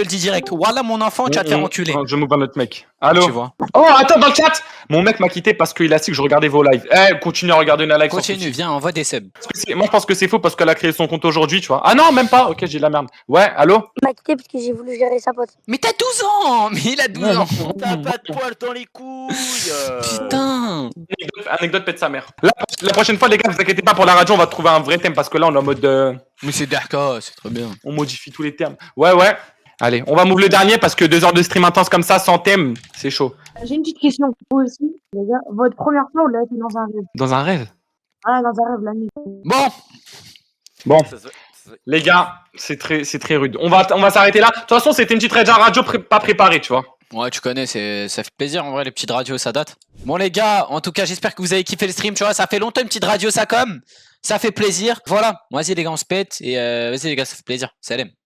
dis direct. Wallah, mon enfant, tu vas te faire enculer. Je m'ouvre un autre mec. Allô? Tu vois. Oh, attends, dans le chat, mon mec m'a quitté parce qu'il a su que je regardais vos lives. Continue à regarder une live. Continue, viens, envoie des subs. Moi je pense que c'est faux parce qu'elle a créé son compte aujourd'hui, tu vois. Ah non, même pas. Ok, j'ai de la merde. Ouais, allô? Il m'a quitté parce que j'ai voulu gérer sa pote. Mais t'as 12 ans! Mais il a 12 ans! T'as pas de poils dans les couilles! Putain! Anecdote pète sa mère. La prochaine fois, les gars, vous inquiétez pas pour la radio, on va trouver un vrai thème parce que là, on est en mode. Mais c'est d'accord, c'est très bien. On modifie tous les termes. Ouais. Allez, on va move le dernier parce que 2 heures de stream intense comme ça, sans thème, c'est chaud. J'ai une petite question pour vous aussi, les gars. Votre première fois, vous l'avez fait dans un rêve? Dans un rêve? Ah, dans un rêve, la nuit. Bon. Les gars, c'est très rude. On va s'arrêter là. De toute façon, c'était une petite radio pas préparée, tu vois. Ouais, tu connais, ça fait plaisir en vrai, les petites radios, ça date. Bon, les gars, en tout cas, j'espère que vous avez kiffé le stream, tu vois. Ça fait longtemps une petite radio, ça fait plaisir. Voilà. Vas-y, les gars, on se pète. Et vas-y, les gars, ça fait plaisir. Salam.